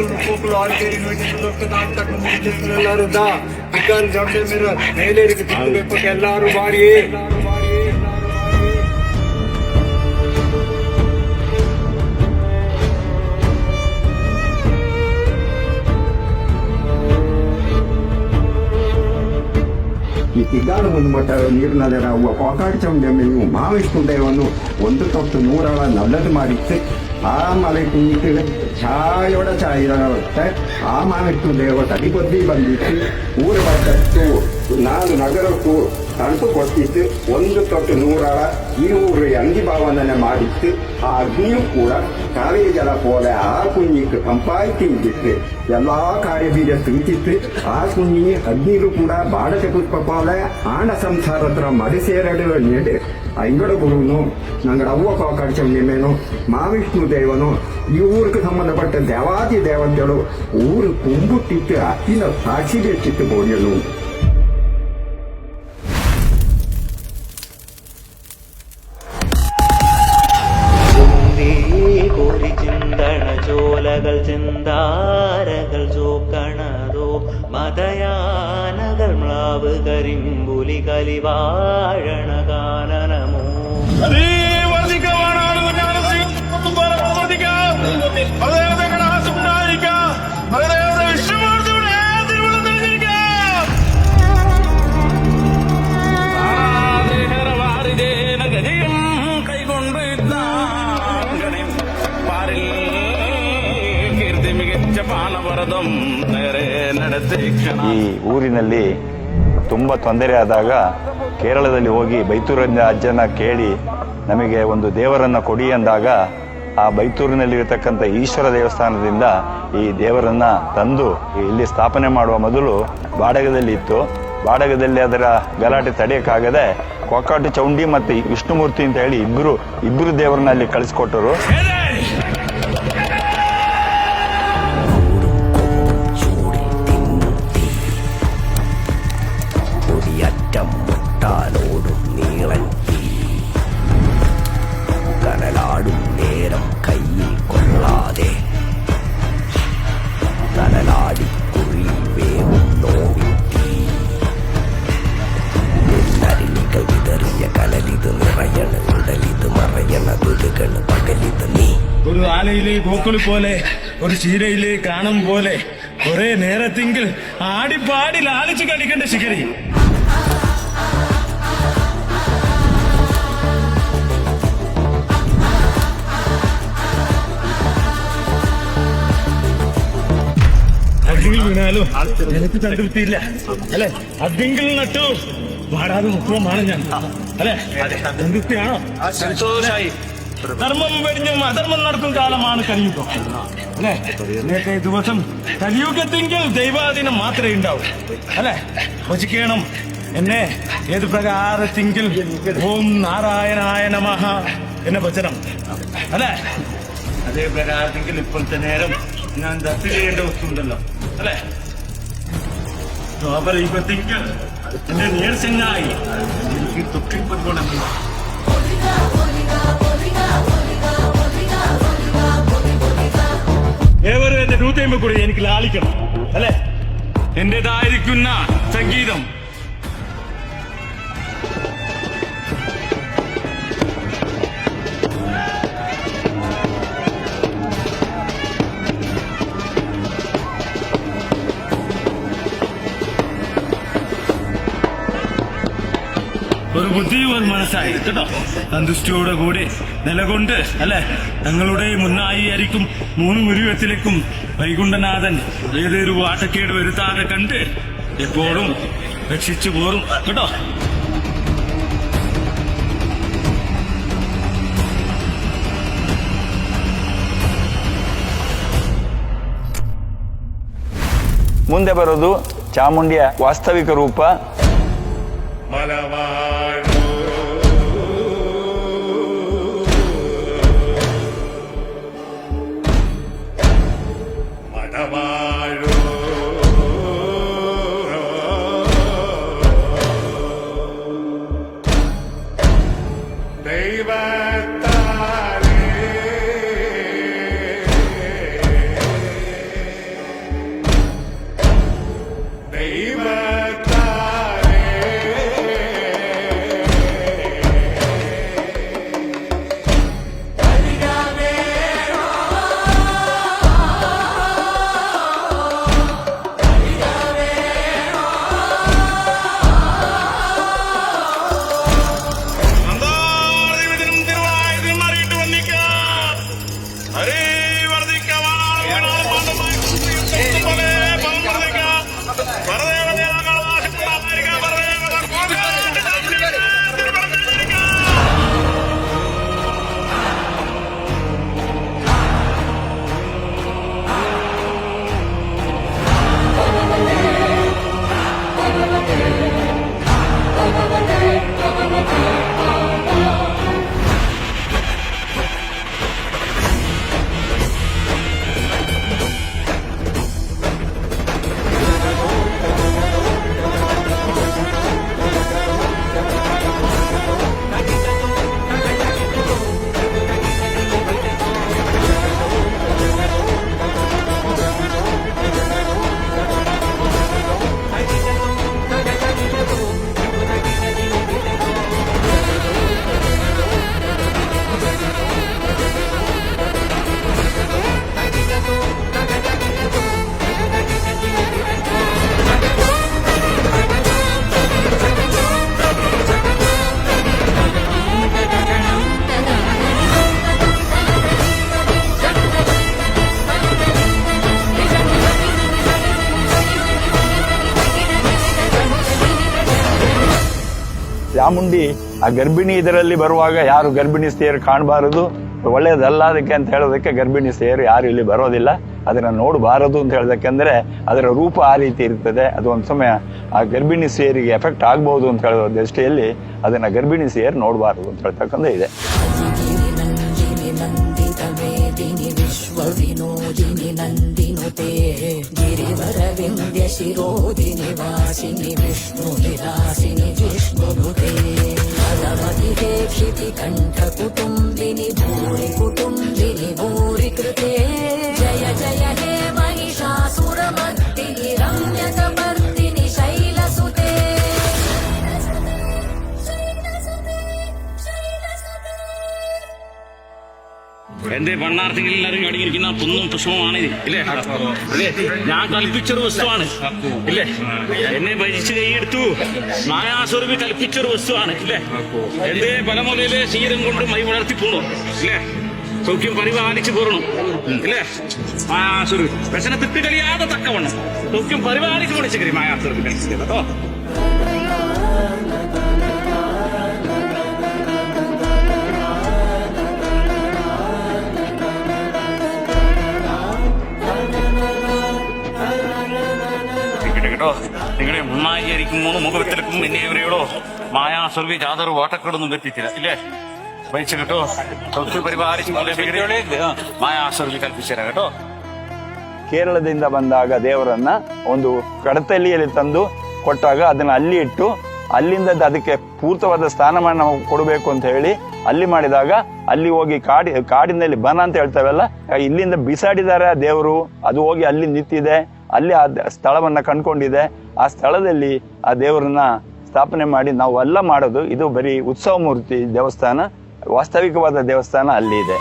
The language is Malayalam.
മുപ്പോക്കുള്ള ആൾക്കാരി നോക്കിയിട്ടുള്ളവർക്ക് നാം കണ്ണു മുടിച്ചിരുന്ന എല്ലാവരും എന്താ ഇക്കാലം ജോണ്ടേ മേര മേലേക്ക് തിരിച്ചു എല്ലാവരും പാടിയേ ಈ ತಿಗಾಡು ಒಂದು ಮಟ್ಟ ನೀರಿನದರ ಕೊಕಾಡಿ ಚೌಂಡೆಮ್ಮೆಯು ಮಾವಿಷ್ಟು ದೇವನ್ನು 1 ತೊಟ್ಟು 100 ನಲ್ಲದು ಮಾಡಿತ್ತು ಆ ಮಲೆಟ್ಟು ನೀರು ಛಾಯೋಡ ಛಾಯಿರತ್ತೆ ಆ ಮಾವಿಟ್ಟು ದೇವ ತಡಿಬದ್ದಿ ಬಂದಿತ್ತು ಊರು ಬರ್ತತ್ತು ನಾನು ನಗರಕ್ಕೂ ತಂಟು ಕೊಟ್ಟಿತ್ತು 1 ತೊಟ್ಟು 100 ಈ ಊರು ಅಂಗಿ ಭಾವನೆ ಮಾಡಿತ್ತು ಆ ಅಗ್ನಿಯೂ ಕೂಡ ಕಾವೇಜಲ ಪೋಲೆ ಆ ಕುഞ്ഞിക്ക് ಕಂಪಾಯಿ ತಿಂದಿತ್ತು ಎಲ್ಲಾ ಕಾರ್ಯಬೀಜ ತಿಂತಿತ್ತು ಆ ಕುഞ്ഞി ಅಗ್ನಿಗೂ ಕೂಡ ಬಾಡಕ ಪುಷ್ಪ ಪೋಲೆ ಆಣ ಸಂಸಾರತ್ರ ಮಡಿಸೇರಡು ನೀಡಿ ಅಂಗಡ ಗುರುನು ನಂಗಡ ಅವ್ವ ಕಾಕಡಿಸ ನಿಮ್ಮೇನು ಮಾವಿಷ್ಣು ದೇವನು ಈ ಊರಿಗೆ ಸಂಬಂಧಪಟ್ಟ ದೇವಾದಿ ದೇವತೆಗಳು ಊರು ಕುಂಬುಟ್ಟಿತ್ತು ಅತ್ತಿನ ಸಾಕ್ಷಿ ಬೆಚ್ಚಿತ್ತು ಬೋಡಿಯಲು ചോലകൾ ചിന്താരകൾ ചോക്കണതോ മതയാനകൾ മ്ലാവ് കരിമ്പുലി കലിവാഴണ കാനനമോ ಈ ಊರಿನಲ್ಲಿ ತುಂಬ ತೊಂದರೆ ಆದಾಗ ಕೇರಳದಲ್ಲಿ ಹೋಗಿ ಬೈತೂರಿನ ಅಜ್ಜನ ಕೇಳಿ ನಮಗೆ ಒಂದು ದೇವರನ್ನ ಕೊಡಿ ಅಂದಾಗ ಆ ಬೈತೂರಿನಲ್ಲಿರತಕ್ಕಂಥ ಈಶ್ವರ ದೇವಸ್ಥಾನದಿಂದ ಈ ದೇವರನ್ನ ತಂದು ಇಲ್ಲಿ ಸ್ಥಾಪನೆ ಮಾಡುವ ಮೊದಲು ಬಾಡಗದಲ್ಲಿ ಇತ್ತು. ಬಾಡಗದಲ್ಲಿ ಅದರ ಗಲಾಟೆ ತಡೆಯಕ್ಕಾಗದೆ ಕೊಕ್ಕಾಟು ಚೌಂಡಿ ಮತ್ತು ವಿಷ್ಣುಮೂರ್ತಿ ಅಂತ ಹೇಳಿ ಇಬ್ಬರು ದೇವರನ್ನ ಅಲ್ಲಿ ಕಳಿಸ್ಕೊಟ್ಟರು. ോടും നീളൻ കനലാടും നേരം കയ്യിൽ കൊള്ളാതെ കനലാടി കുഴി വേവും നോവിറ്റി നരിണികൾ വിതറിയ കനലിത് നിറയണ ഉടലിത് മറയണ ദുരുകണ് പകലിത് നീ ഒരു ആലയിലെ കോക്കളി പോലെ ഒരു ചീരയിലെ കാണം പോലെ കുറെ നേരത്തെങ്കിൽ ആടിപ്പാടി ലാലിച്ച് കളിക്കേണ്ട ശിഖരി വീണാലും എനിക്ക് തണ്ടുകിട്ടിയില്ല അല്ലെ അതെങ്കിൽ നട്ടു പാടാതെ മുക്കുവമാണ് ഞാൻ അല്ലെ തണ്ടുകിട്ടിയാണോ സന്തോഷായി ധർമ്മം വെടിഞ്ഞും അധർമ്മം നടക്കും കാലമാണ് കലിയുഗം അല്ലെ ഇന്നത്തെ ദിവസം കലിയുഗത്തെങ്കിൽ ദൈവാധീനം മാത്രമേ ഉണ്ടാവൂ അല്ലെ ഭജിക്കണം എന്നെ ഏത് പ്രകാരത്തെങ്കിൽ ഓം നാരായണായ നമഃ എന്ന വചനം അല്ലെ അതേ പ്രകാരത്തെങ്കിൽ ഇപ്പോഴത്തെ നേരം ഞാൻ ദത്ത് ചെയ്യേണ്ട വസ്തുണ്ടല്ലോ അല്ലെ അവർ ഇപ്പത്തെങ്കിൽ എന്റെ നീർച്ചങ്ങായി എനിക്ക് തൊട്ടിപ്പതുകൊണ്ടല്ലോ ഏവരും എന്റെ 150 കൂടി എനിക്ക് ലാളിക്കണം അല്ലെ എന്റേതായിരിക്കുന്ന സംഗീതം ഒരു ബുദ്ധിയും ഒരു മനസ്സായി കേട്ടോ സന്തുഷ്ടിയോടെ കൂടി നിലകൊണ്ട് അല്ലെ ഞങ്ങളുടെ മുന്നായി ആയിരിക്കും 3 ഉരുവത്തിലേക്കും വൈകുണ്ഠനാഥൻ ഏതൊരു വാട്ടക്കേട് വരുത്താതെ കണ്ട് എപ്പോഴും രക്ഷിച്ചു പോറും കേട്ടോ. ಮುಂದೆ ಬರೋದು ಚಾಮುಂಡಿಯ ವಾಸ್ತವಿಕ ರೂಪ. ಚಾಮುಂಡಿ ಆ ಗರ್ಭಿಣಿ ಇದರಲ್ಲಿ ಬರುವಾಗ ಯಾರು ಗರ್ಭಿಣಿ ಸ್ತ್ರೀಯರು ಕಾಣಬಾರದು, ಒಳ್ಳೆಯದಲ್ಲ ಅದಕ್ಕೆ ಅಂತ ಹೇಳೋದಕ್ಕೆ ಗರ್ಭಿಣಿ ಸ್ತ್ರೀಯರು ಯಾರು ಇಲ್ಲಿ ಬರೋದಿಲ್ಲ, ಅದನ್ನ ನೋಡಬಾರದು ಅಂತ ಹೇಳೋದಕ್ಕೆಂದ್ರೆ ಅದರ ರೂಪ ಆ ರೀತಿ ಇರ್ತದೆ. ಅದು ಒಂದು ಸಮಯ ಆ ಗರ್ಭಿಣಿ ಸ್ತ್ರೀಯರಿಗೆ ಎಫೆಕ್ಟ್ ಆಗ್ಬಹುದು ಅಂತ ಹೇಳೋ ದೃಷ್ಟಿಯಲ್ಲಿ ಅದನ್ನ ಗರ್ಭಿಣಿ ಸ್ತ್ರೀಯರು ನೋಡಬಾರದು ಅಂತ ಹೇಳ್ತಕ್ಕಂಥ ಇದೆ. विश्वविनोदिनि नन्दिनुते गिरिवरविन्द्य शिरोदिनि वासिनि विष्णुविलासिनि जिष्णुनुते पदमतिते क्षितिकण्ठकुटुम्बिनि भूरि कुटुम्बिनि भूरि कृते जय जय हे महिषासुरमर्दिनि रम्यकपर्दिनि शैलसुते. എന്റെ പണ്ണാർത്ഥികൾ എല്ലാവരും അടങ്ങിയിരിക്കുന്ന പുന്നും പുഷ്പമാണ് ഇത്, ഇല്ലേ? അല്ലേ, ഞാൻ കൽപ്പിച്ചൊരു വസ്തുവാണ്, ഇല്ലേ? എന്നെ ഭജിച്ച് കൈയെടുത്തു മായാസ്വരൂപി കൽപ്പിച്ചൊരു വസ്തുവാണ്, ഇല്ലേ? എന്റെ പലമുലയിലെ ശീലം കൊണ്ട് മൈ വളർത്തി പോണു, ഇല്ലേ? സൗഖ്യം പരിപാലിച്ചു പോരണു, ഇല്ലേ? മായാസ്വരൂപി വ്യസനത്തിട്ട് കഴിയാതെ തക്കവണ്ണം സൗഖ്യം പരിപാലിച്ചു കൊടുച്ചു മായാസ്വരൂപി കളിച്ചത് കേട്ടോ. കേട്ടോ, നിങ്ങളെ മുന്നായിരിക്കുമ്പോൾ മുഖത്തിലെക്കും എന്നെ ഇവരെയോടോ മായാസ്വരൂപി യാതൊരു ഓട്ടക്കടൊന്നും എത്തിച്ചില്ല, ഇല്ലേ? വഹിച്ചു കേട്ടോ, സൗഖ്യ പരിപാലിച്ചു മായാസ്വരൂപി കൽപ്പിച്ചേരാ കേട്ടോ. ಕೇರಳದಿಂದ ಬಂದಾಗ ದೇವರನ್ನ ಒಂದು ಕಡತಲ್ಲಿಯಲ್ಲಿ ತಂದು ಕೊಟ್ಟಾಗ ಅದನ್ನ ಅಲ್ಲಿ ಇಟ್ಟು ಅಲ್ಲಿಂದ ಅದಕ್ಕೆ ಪೂರ್ತವಾದ ಸ್ಥಾನಮಾನ ನಾವು ಕೊಡಬೇಕು ಅಂತ ಹೇಳಿ ಅಲ್ಲಿ ಮಾಡಿದಾಗ ಅಲ್ಲಿ ಹೋಗಿ ಕಾಡಿನಲ್ಲಿ ಬನ ಅಂತ ಹೇಳ್ತಾವೆಲ್ಲ, ಇಲ್ಲಿಂದ ಬಿಸಾಡಿದ್ದಾರೆ ಆ ದೇವರು, ಅದು ಹೋಗಿ ಅಲ್ಲಿ ನಿಂತಿದೆ, ಅಲ್ಲಿ ಆ ಸ್ಥಳವನ್ನ ಕಂಡ್ಕೊಂಡಿದೆ. ಆ ಸ್ಥಳದಲ್ಲಿ ಆ ದೇವರನ್ನ ಸ್ಥಾಪನೆ ಮಾಡಿ ನಾವು ಎಲ್ಲ ಮಾಡೋದು. ಇದು ಬರೀ ಉತ್ಸವ ಮೂರ್ತಿ ದೇವಸ್ಥಾನ, ವಾಸ್ತವಿಕವಾದ ದೇವಸ್ಥಾನ ಅಲ್ಲಿ ಇದೆ.